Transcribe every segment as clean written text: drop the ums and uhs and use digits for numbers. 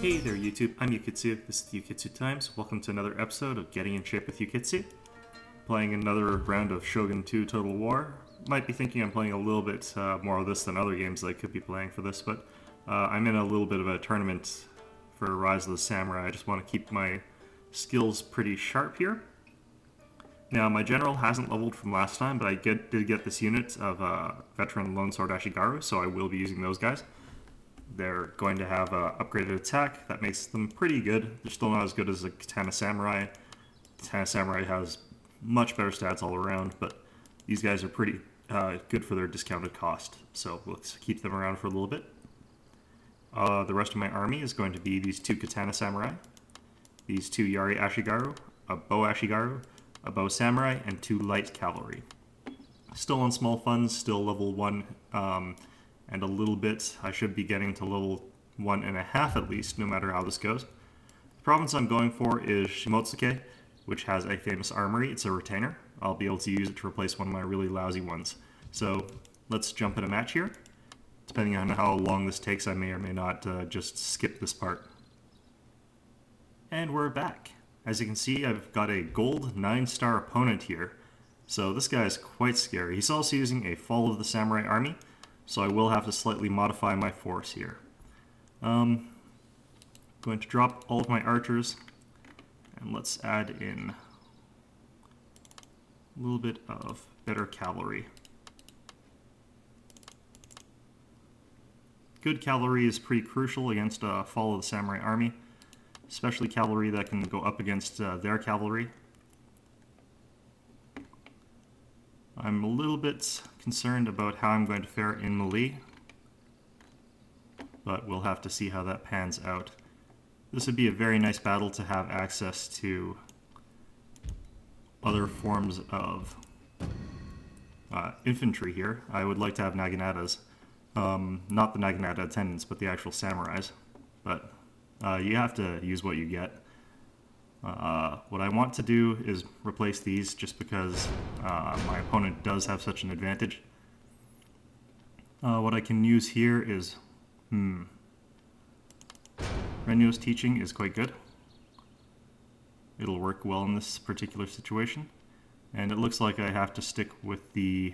Hey there YouTube, I'm Yukitsu, this is the Yukitsu Times. Welcome to another episode of Getting in Shape with Yukitsu. Playing another round of Shogun 2 Total War. Might be thinking I'm playing a little bit more of this than other games that I could be playing for this, but I'm in a little bit of a tournament for Rise of the Samurai. I just want to keep my skills pretty sharp here. Now my general hasn't leveled from last time, but I did get this unit of veteran Longsword Ashigaru, so I will be using those guys. They're going to have upgraded attack. That makes them pretty good. They're still not as good as a Katana Samurai. Katana Samurai has much better stats all around, but these guys are pretty good for their discounted cost. So let's keep them around for a little bit. The rest of my army is going to be these two Katana Samurai, these two Yari Ashigaru, a Bow Ashigaru, a Bow Samurai, and two Light Cavalry. Still on small funds, still level 1, and a little bit. I should be getting to level 1.5 at least, no matter how this goes. The province I'm going for is Shimotsuke, which has a famous armory. It's a retainer. I'll be able to use it to replace one of my really lousy ones. So let's jump in a match here. Depending on how long this takes, I may or may not just skip this part. And we're back. As you can see, I've got a gold 9-star opponent here. So this guy is quite scary. He's also using a Fall of the Samurai army, so I will have to slightly modify my force here. Going to drop all of my archers, and let's add in a little bit of better cavalry. Good cavalry is pretty crucial against a Fall of the Samurai army, especially cavalry that can go up against their cavalry. I'm a little bit concerned about how I'm going to fare in melee, but we'll have to see how that pans out. This would be a very nice battle to have access to other forms of infantry here. I would like to have Naganatas. Not the Naginata attendants, but the actual samurais. But you have to use what you get. What I want to do is replace these just because my opponent does have such an advantage. What I can use here is... Renyo's teaching is quite good. It'll work well in this particular situation. And it looks like I have to stick with the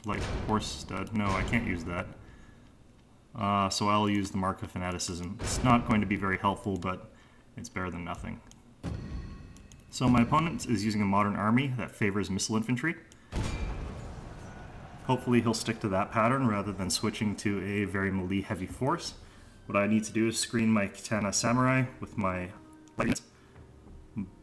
light horse stud. No, I can't use that. So I'll use the Mark of Fanaticism. It's not going to be very helpful, but it's better than nothing. So my opponent is using a modern army that favors missile infantry. Hopefully he'll stick to that pattern rather than switching to a very melee heavy force. What I need to do is screen my Katana Samurai with my light,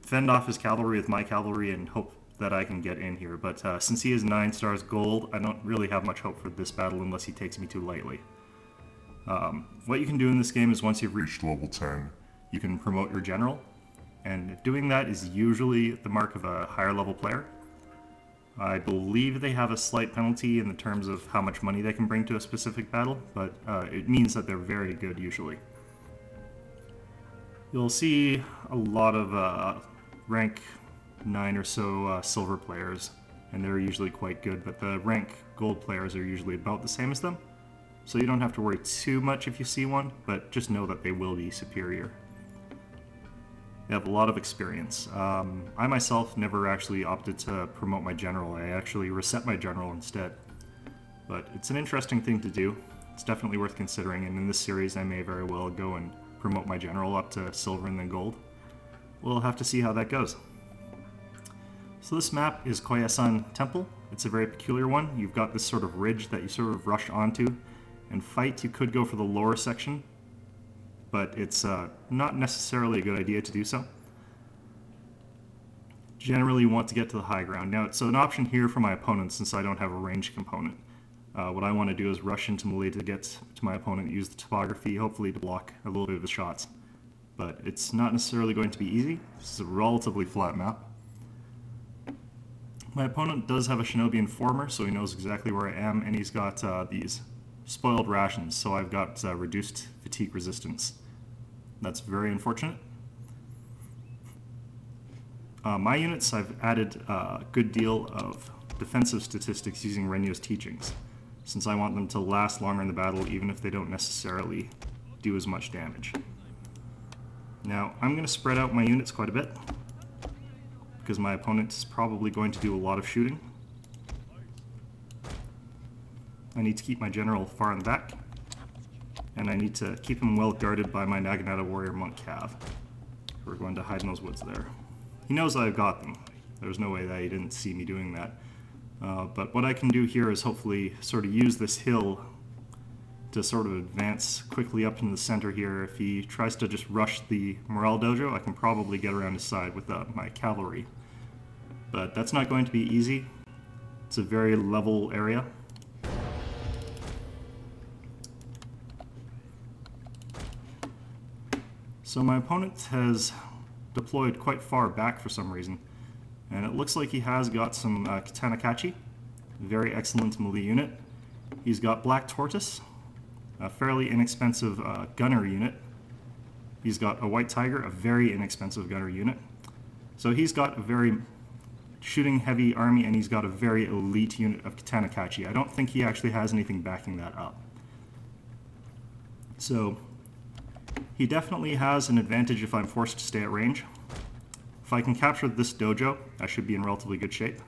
fend off his cavalry with my cavalry, and hope that I can get in here. But since he is 9 stars gold, I don't really have much hope for this battle unless he takes me too lightly. What you can do in this game is once you've reached level 10, you can promote your general. And doing that is usually the mark of a higher level player. I believe they have a slight penalty in the terms of how much money they can bring to a specific battle, but it means that they're very good usually. You'll see a lot of rank 9 or so silver players, and they're usually quite good, but the rank gold players are usually about the same as them. So you don't have to worry too much if you see one, but just know that they will be superior. They have a lot of experience. I myself never actually opted to promote my general. I actually reset my general instead. But it's an interesting thing to do. It's definitely worth considering, and in this series I may very well go and promote my general up to silver and then gold. We'll have to see how that goes. So this map is Koyasan Temple. It's a very peculiar one. You've got this sort of ridge that you sort of rush onto and fight. You could go for the lower section, but it's not necessarily a good idea to do so. Generally, you want to get to the high ground. Now, it's an option here for my opponent since I don't have a range component. What I want to do is rush into melee to get to my opponent, use the topography, hopefully to block a little bit of the shots. But it's not necessarily going to be easy. This is a relatively flat map. My opponent does have a Shinobi Informer, so he knows exactly where I am, and he's got these spoiled rations, so I've got reduced fatigue resistance. That's very unfortunate. My units, I've added a good deal of defensive statistics using Renyo's teachings, since I want them to last longer in the battle even if they don't necessarily do as much damage. Now, I'm going to spread out my units quite a bit, because my opponent is probably going to do a lot of shooting. I need to keep my general far in the back, and I need to keep him well guarded by my Naginata warrior monk cav. We're going to hide in those woods there. He knows I've got them. There's no way that he didn't see me doing that. But what I can do here is hopefully sort of use this hill to sort of advance quickly up into the center here. If he tries to just rush the morale dojo, I can probably get around his side with my cavalry. But that's not going to be easy. It's a very level area. So my opponent has deployed quite far back for some reason, and it looks like he has got some Katana Kachi, very excellent melee unit. He's got Black Tortoise, a fairly inexpensive gunner unit. He's got a White Tiger, a very inexpensive gunner unit. So he's got a very shooting heavy army, and he's got a very elite unit of Katana Kachi. I don't think he actually has anything backing that up. So he definitely has an advantage if I'm forced to stay at range. If I can capture this dojo, I should be in relatively good shape,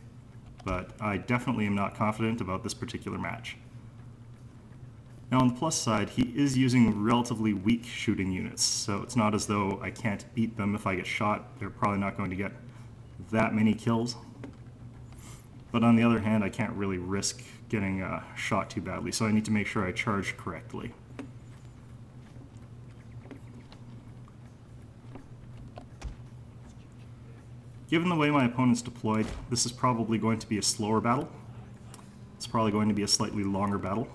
but I definitely am not confident about this particular match. Now on the plus side, he is using relatively weak shooting units, so it's not as though I can't beat them if I get shot. They're probably not going to get that many kills. But on the other hand, I can't really risk getting shot too badly, so I need to make sure I charge correctly. Given the way my opponent's deployed, this is probably going to be a slower battle. It's probably going to be a slightly longer battle.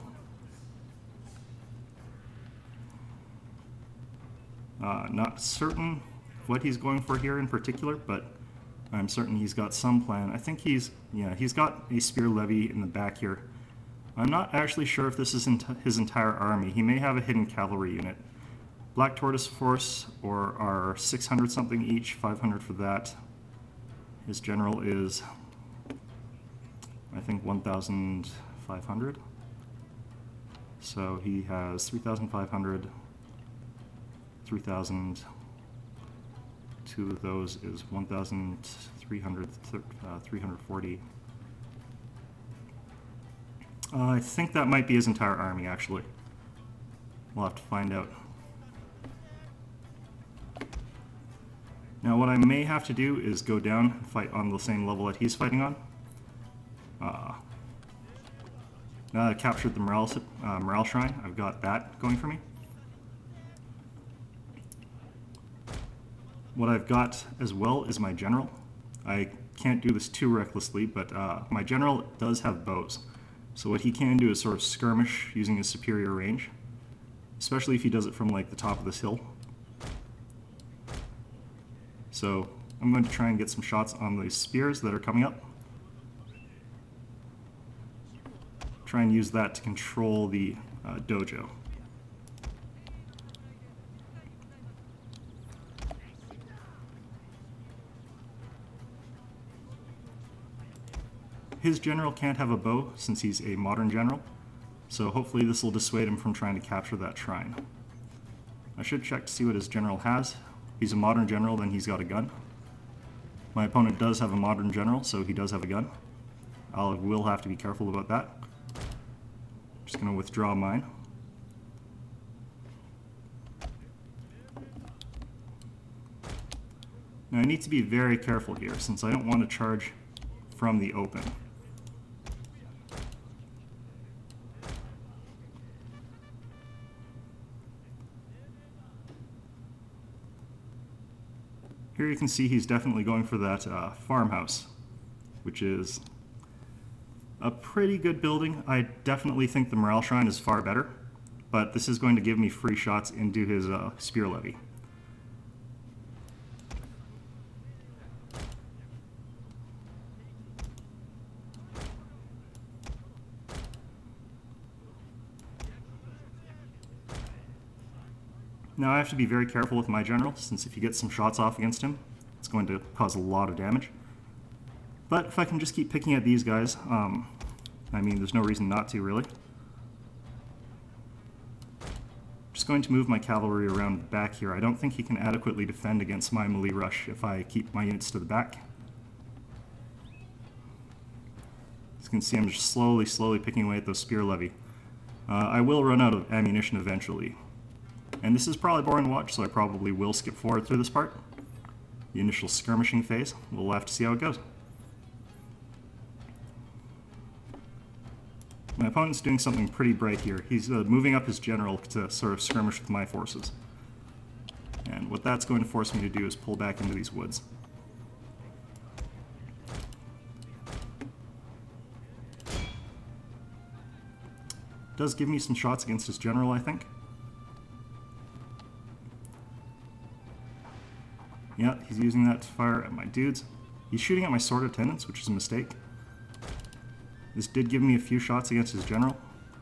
Not certain what he's going for here in particular, but I'm certain he's got some plan. I think he's got a spear levy in the back here. I'm not actually sure if this is his entire army. He may have a hidden cavalry unit. Black Tortoise Force are 600 something each, 500 for that. His general is, I think, 1,500. So he has 3,500, 3,000. Two of those is 1,300, 340. I think that might be his entire army, actually. We'll have to find out. Now what I may have to do is go down and fight on the same level that he's fighting on. Now that I captured the morale shrine, I've got that going for me. What I've got as well is my general. I can't do this too recklessly, but my general does have bows. So what he can do is sort of skirmish using his superior range, especially if he does it from like the top of this hill. So I'm going to try and get some shots on these spears that are coming up. Try and use that to control the dojo. His general can't have a bow since he's a modern general, so hopefully this will dissuade him from trying to capture that shrine. I should check to see what his general has. If he's a modern general, then he's got a gun. My opponent does have a modern general, so he does have a gun. I will have to be careful about that. Just going to withdraw mine. Now I need to be very careful here since I don't want to charge from the open. Here you can see he's definitely going for that farmhouse, which is a pretty good building. I definitely think the morale shrine is far better, but this is going to give me free shots into his spear levy. Now I have to be very careful with my general, since if you get some shots off against him, it's going to cause a lot of damage. But if I can just keep picking at these guys, I mean, there's no reason not to, really. Just just going to move my cavalry around back here. I don't think he can adequately defend against my melee rush if I keep my units to the back. As you can see, I'm just slowly picking away at those spear levy. I will run out of ammunition eventually. And this is probably boring to watch, so I probably will skip forward through this part. The initial skirmishing phase. We'll have to see how it goes. My opponent's doing something pretty bright here. He's moving up his general to sort of skirmish with my forces. And what that's going to force me to do is pull back into these woods. Does give me some shots against his general, I think. Yeah, he's using that to fire at my dudes. He's shooting at my sword attendants, which is a mistake. This did give me a few shots against his general.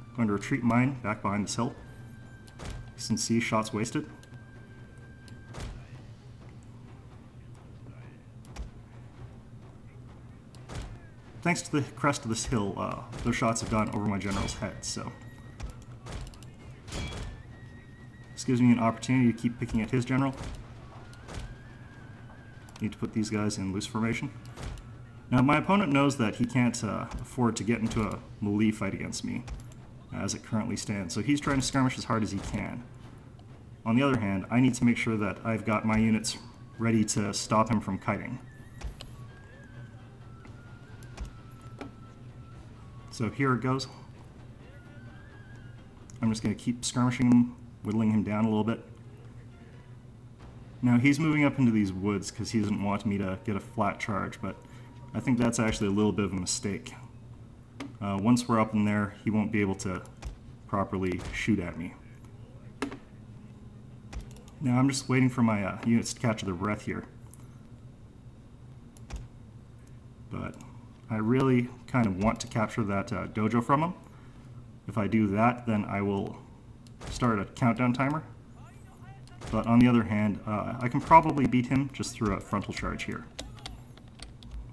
I'm going to retreat mine back behind this hill. You can see shots wasted. Thanks to the crest of this hill, those shots have gone over my general's head, so... This gives me an opportunity to keep picking at his general. Need to put these guys in loose formation. Now, my opponent knows that he can't afford to get into a melee fight against me, as it currently stands, so he's trying to skirmish as hard as he can. On the other hand, I need to make sure that I've got my units ready to stop him from kiting. So here it goes. I'm just going to keep skirmishing him, whittling him down a little bit. Now he's moving up into these woods because he doesn't want me to get a flat charge, but I think that's actually a little bit of a mistake. Once we're up in there, he won't be able to properly shoot at me. Now I'm just waiting for my units to catch their breath here. But I really kind of want to capture that dojo from him. If I do that, then I will start a countdown timer. But on the other hand, I can probably beat him just through a frontal charge here.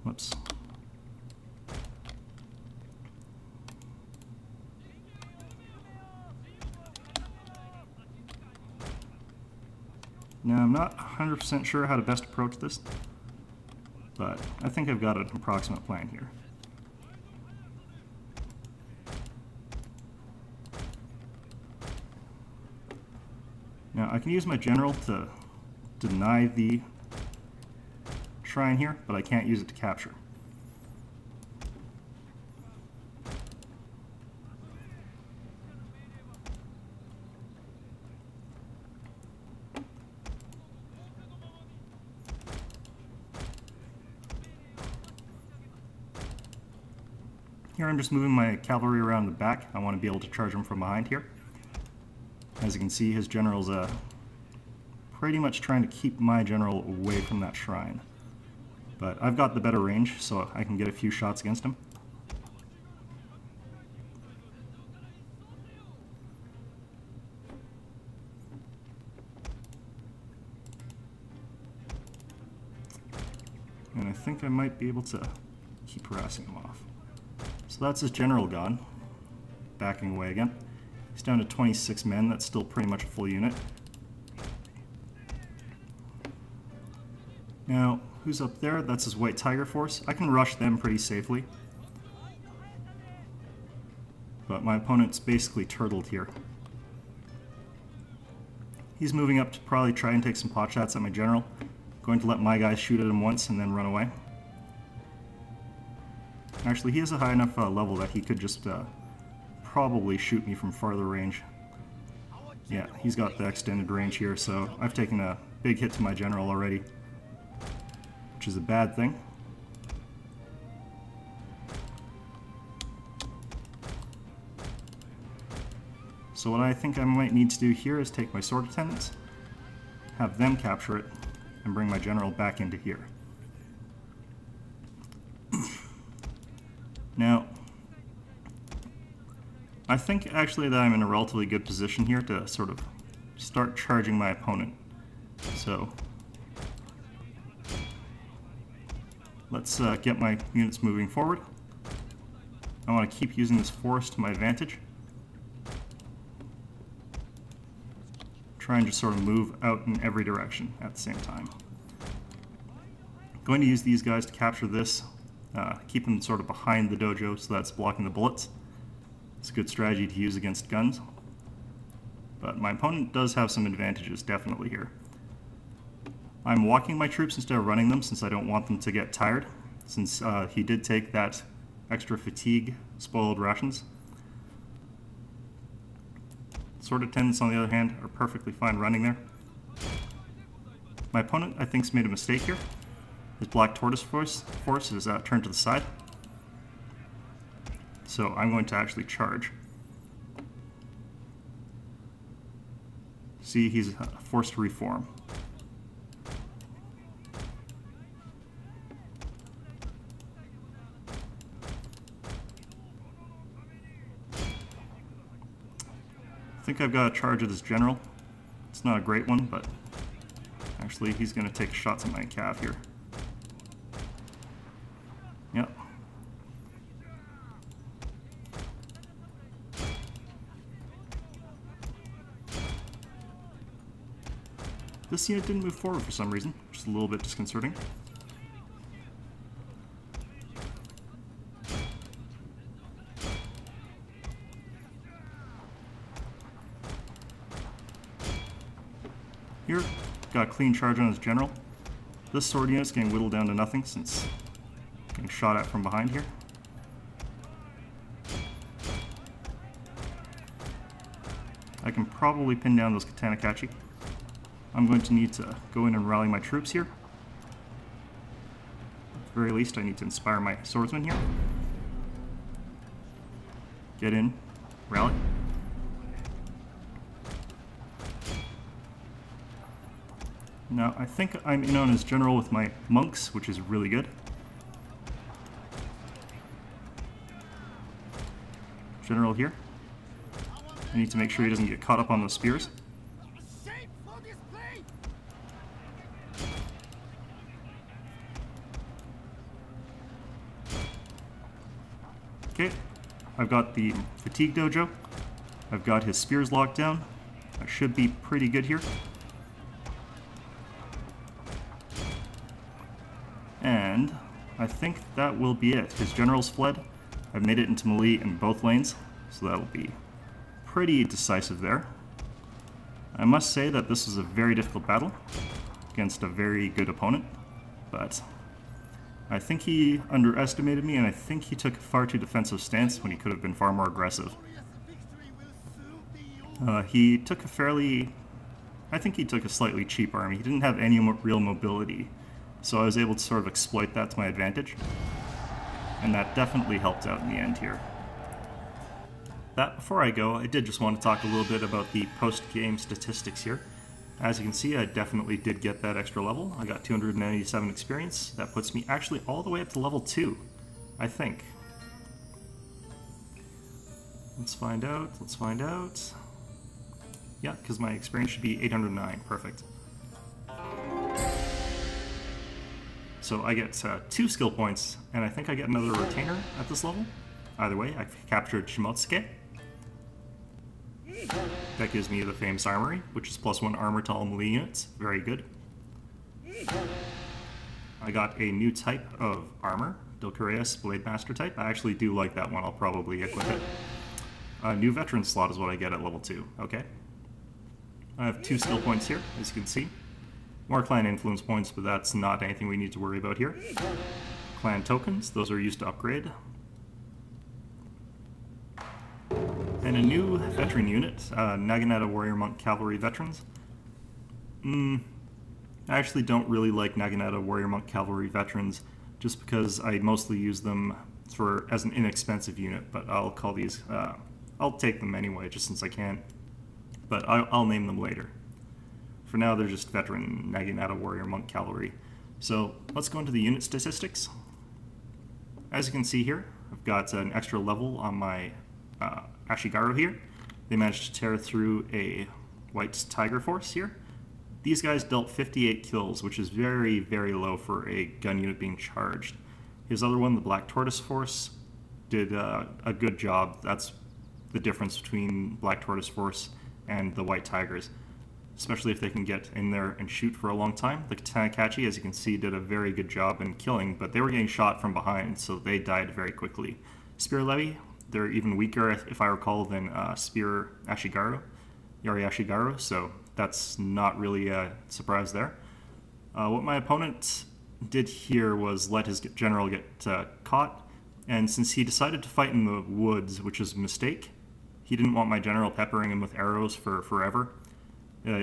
Whoops. Now I'm not 100% sure how to best approach this, but I think I've got an approximate plan here. Now I can use my general to deny the shrine here, but I can't use it to capture. Here I'm just moving my cavalry around the back. I want to be able to charge them from behind here. As you can see, his general's pretty much trying to keep my general away from that shrine. But I've got the better range, so I can get a few shots against him. And I think I might be able to keep harassing him off. So that's his general gone. Backing away again. He's down to 26 men, that's still pretty much a full unit. Now, who's up there? That's his White Tiger force. I can rush them pretty safely. But my opponent's basically turtled here. He's moving up to probably try and take some pot shots at my general. Going to let my guys shoot at him once and then run away. Actually, he has a high enough level that he could just probably shoot me from farther range. Yeah, he's got the extended range here, so I've taken a big hit to my general already, which is a bad thing. So what I think I might need to do here is take my sword attendants, have them capture it, and bring my general back into here. Now, I think actually that I'm in a relatively good position here to sort of start charging my opponent. So let's get my units moving forward. I want to keep using this forest to my advantage. try and just sort of move out in every direction at the same time. Going to use these guys to capture this, keep them sort of behind the dojo so that's blocking the bullets. It's a good strategy to use against guns. But my opponent does have some advantages, definitely here. I'm walking my troops instead of running them since I don't want them to get tired, since he did take that extra fatigue spoiled rations. Sword attendants, on the other hand, are perfectly fine running there. My opponent, I think, has made a mistake here. His black tortoise force is turned to the side. So I'm going to actually charge. See, he's forced to reform. I think I've got a charge at his general. It's not a great one, but actually he's going to take shots at my cav here. Yep. This unit didn't move forward for some reason, which is a little bit disconcerting. Here, got a clean charge on his general. This sword unit's getting whittled down to nothing since getting shot at from behind here. I can probably pin down those katana kachi. I'm going to need to go in and rally my troops here. At the very least, I need to inspire my swordsmen here. Get in, rally. Now, I think I'm in on his general with my monks, which is really good. General here. I need to make sure he doesn't get caught up on those spears. Okay, I've got the fatigue dojo. I've got his spears locked down. I should be pretty good here. And I think that will be it. His general's fled. I've made it into melee in both lanes, so that'll be pretty decisive there. I must say that this was a very difficult battle against a very good opponent, but I think he underestimated me, and I think he took a far too defensive stance when he could have been far more aggressive. He took a fairly... I think he took a slightly cheap army. He didn't have any real mobility, so I was able to sort of exploit that to my advantage, and that definitely helped out in the end here. But before I go, I did just want to talk a little bit about the post-game statistics here. As you can see, I definitely did get that extra level. I got 297 experience. That puts me actually all the way up to level 2, I think. Let's find out, let's find out. Yeah, because my experience should be 809, perfect. So I get 2 skill points, and I think I get another retainer at this level. Either way, I've captured Shimotsuke. That gives me the famous armory, which is +1 armor to all melee units. Very good. I got a new type of armor, Dilkureus Blade Master type. I actually do like that one. I'll probably equip it. A new veteran slot is what I get at level 2. Okay. I have 2 skill points here, as you can see. More clan influence points, but that's not anything we need to worry about here. Clan tokens, those are used to upgrade. And a new veteran unit, Naginata Warrior Monk Cavalry Veterans. I actually don't really like Naginata Warrior Monk Cavalry Veterans, just because I mostly use them as an inexpensive unit, but I'll call these, I'll take them anyway, just since I can. But I'll name them later. For now, they're just veteran Naginata Warrior Monk Cavalry. So let's go into the unit statistics. As you can see here, I've got an extra level on my Ashigaru here. They managed to tear through a white tiger force here. These guys dealt 58 kills, which is very, very low for a gun unit being charged. His other one, the black tortoise force, did a good job. That's the difference between black tortoise force and the white tigers. especially if they can get in there and shoot for a long time. The Katana-kachi, as you can see, did a very good job in killing, but they were getting shot from behind, so they died very quickly. Spear Levy, they're even weaker, if I recall, than Spear Ashigaru, Yari Ashigaru, so that's not really a surprise there. What my opponent did here was let his general get caught, and since he decided to fight in the woods, which is a mistake, he didn't want my general peppering him with arrows for forever.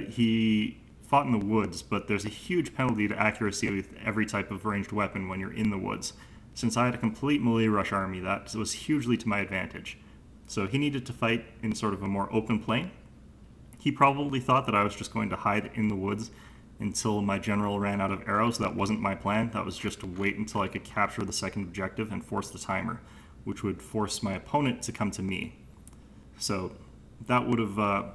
He fought in the woods, but there's a huge penalty to accuracy with every type of ranged weapon when you're in the woods. Since I had a complete melee rush army, that was hugely to my advantage. So he needed to fight in sort of a more open plain. He probably thought that I was just going to hide in the woods until my general ran out of arrows. That wasn't my plan. That was just to wait until I could capture the second objective and force the timer, which would force my opponent to come to me. So that would have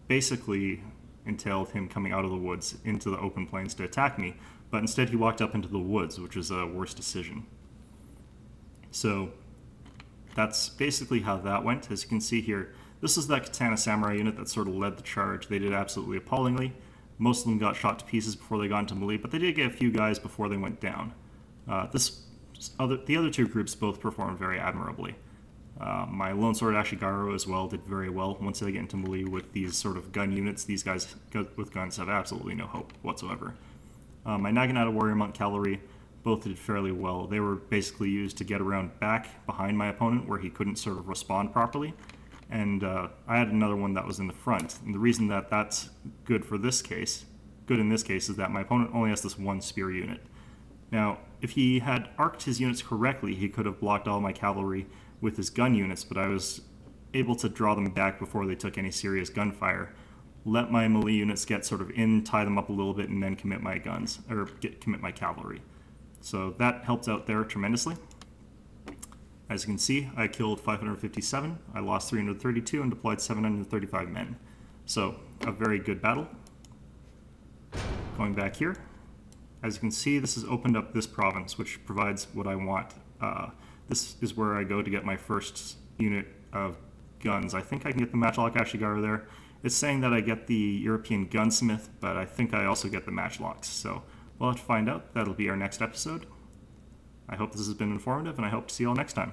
basically entailed him coming out of the woods into the open plains to attack me, but instead he walked up into the woods, which is a worse decision. So that's basically how that went. As you can see here, this is that Katana Samurai unit that sort of led the charge. They did absolutely appallingly. Most of them got shot to pieces before they got into melee, but they did get a few guys before they went down. The other two groups both performed very admirably. My Lone Sword Ashigaru as well did very well. Once they get into melee with these sort of gun units, these guys with guns have absolutely no hope whatsoever. My Naginata Warrior Monk Cavalry both did fairly well. They were basically used to get around back behind my opponent where he couldn't sort of respond properly. And I had another one that was in the front. And the reason that that's good in this case, is that my opponent only has this one spear unit. Now, if he had arced his units correctly, he could have blocked all my cavalry with his gun units, but I was able to draw them back before they took any serious gunfire, let my melee units get sort of in, tie them up a little bit, and then commit my guns, or commit my cavalry. So that helped out there tremendously. As you can see, I killed 557, I lost 332, and deployed 735 men. So, a very good battle. Going back here, as you can see, this has opened up this province, which provides what I want. This is where I go to get my first unit of guns. I think I can get the Matchlock Ashigaru there. It's saying that I get the European Gunsmith, but I think I also get the Matchlocks. So we'll have to find out. That'll be our next episode. I hope this has been informative, and I hope to see you all next time.